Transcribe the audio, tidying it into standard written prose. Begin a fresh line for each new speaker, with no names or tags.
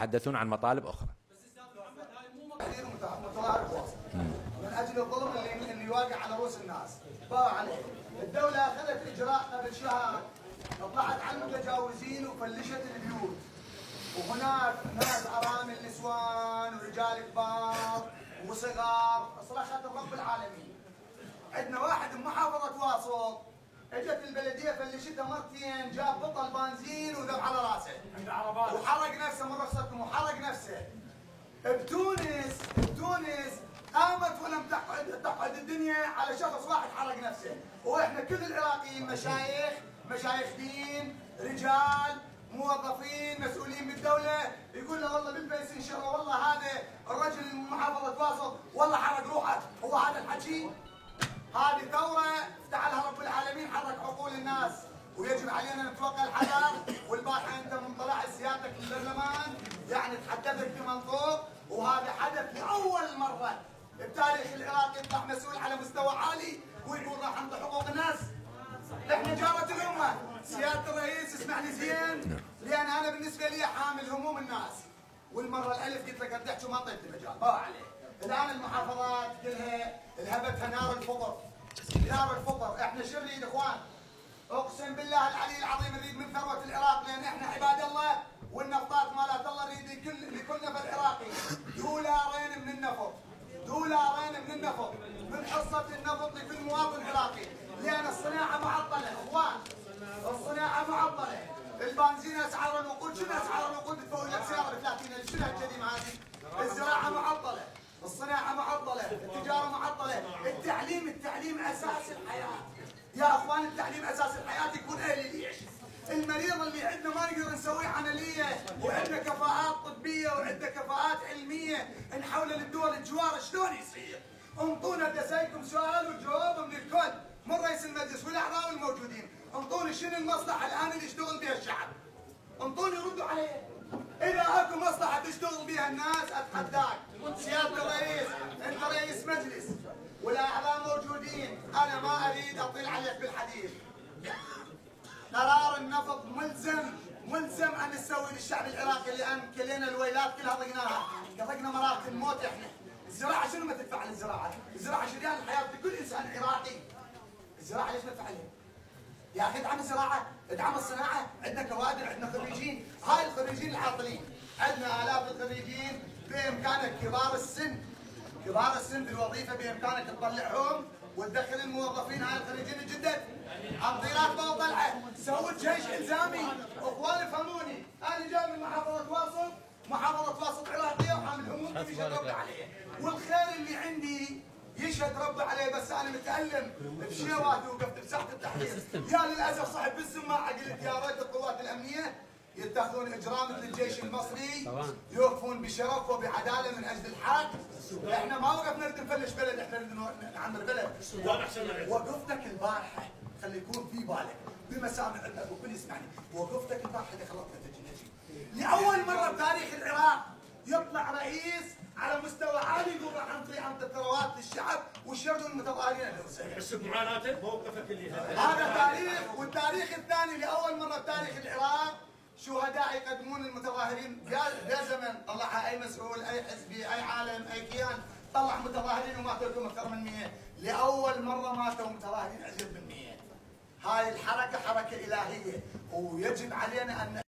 يتحدثون عن مطالب أخرى.
تحرير متظاهر واصل من اجل الظلم اللي واقع على رؤوس الناس، باع عليه. الدولة اخذت اجراء قبل شهر، طلعت على المتجاوزين وفلشت البيوت، وهناك ناس ارامل نسوان ورجال كبار وصغار صرخت رب العالمين. عندنا واحد بمحافظة واصل اجت البلدية فلشتها مرتين، جاب بطل بنزين وذب على راسه وحرق نفسه من رخصتهم وحرق نفسه. بتونس قامت ولم تقعد الدنيا على شخص واحد حرق نفسه، واحنا كل العراقيين مشايخ دين، رجال، موظفين، مسؤولين بالدوله يقول له والله بالفيس انشره والله هذا الرجل من محافظه واصل والله حرق روحه. هو هذا الحكي؟ هذه ثوره افتعلها رب العالمين، حرك عقول الناس ويجب علينا نتوقع الحذر. والبارحه انت من طلع سيادتك للبرلمان يعني تحدثت بمنطوق، وهذا حدث لاول مره بتاريخ العراق يطلع مسؤول على مستوى عالي ويقول راح انطي حقوق الناس. احنا جاره الامه، سياده الرئيس اسمعني زين، لان انا بالنسبه لي حامل هموم الناس، والمره الالف قلت لك تحكي وما طيبت المجال، باع عليه. الان المحافظات كلها الهبتها نار الفطر، نار الفطر. احنا شو نريد اخوان؟ اقسم بالله العلي العظيم نريد من ثروه العراق، لان احنا عباد الله والنفطات مالت الله، نريد لكل نفر عراقي دولارين من النفط، دولارين من النفط، من حصه النفط لكل مواطن عراقي، لان الصناعه معطله اخوان، الصناعه معطله. البنزين اسعار الوقود، شنو اسعار الوقود؟ تفوت لك سياره ب 30,000، شنو هالكلمه هذه؟ الزراعه معطله، الصناعه معطله، التجاره معطله، التعليم اساس الحياه. يا اخوان التعليم اساس الحياه، يكون اهلي ليش؟ المريض اللي عندنا ما نقدر نسوي عمليه، وعندنا كفاءات طبيه وعندنا كفاءات علميه نحوله للدول الجوار، شلون يصير؟ انطونا دسيكم سؤال وجواب من الكل، من رئيس المجلس والاعضاء الموجودين، انطوني شنو المصلحه الان اللي يشتغل بها الشعب؟ انطوني ردوا عليه. اذا اكو مصلحه تشتغل بها الناس اتحداك سياده الرئيس، انت رئيس مجلس والاعضاء موجودين، انا ما اريد اطيل عليك بالحديث. قرار النفط ملزم ان نسوي للشعب العراقي، لان كلينا الويلات كلها ضقناها، طقنا مراره الموت احنا. الزراعه شنو ما تدفع على الزراعه؟ الزراعه شريان الحياه لكل انسان عراقي. الزراعه ليش ندفع عليها؟ يا اخي ادعم الزراعه، ادعم الصناعه، عندنا كوادر، عندنا خريجين، هاي الخريجين العاطلين، عندنا الاف الخريجين بامكانك كبار السن في الوظيفه بامكانك تطلعهم وتدخل الموظفين هاي الخريجين الجدد. عن طيرات ما طلعه، سويت جيش الزامي، اخوان افهموني، انا جاي من محافظه واصل عراقيه وحامل هموم يشهد ربي عليه، والخير اللي عندي يشهد ربي عليه، بس انا متالم بشيواتي وقفت بساحه التحرير. يا للاسف صحب بالسماعه قلت يا ريت القوات الامنيه يتخذون اجراء مثل الجيش المصري، يوقفون بشرف وبعداله من اجل الحق. احنا ما وقفنا نريد نفلش بلد، احنا نريد نعمر بلد. وقفتك البارحه خلي يكون في بالك بمسامع عندك وكل يسمعني، وقفتك البارحه اللي خلتنا نجي لاول مره بتاريخ العراق يطلع رئيس على مستوى عالي يقول راح نعطي الثروات للشعب والشرد المتظاهرين الحسين.
بس بمعاناته موقفك اللي
هذا تاريخ، والتاريخ الثاني لاول مره بتاريخ العراق شهداء يقدمون المتظاهرين يا زمن طلعها اي مسؤول، اي حزبي، اي عالم، اي كيان، طلع متظاهرين وماتوا لكم اكثر من 100، لاول مره ماتوا متظاهرين ازيد من 100. هاي الحركه حركه الهيه، ويجب علينا ان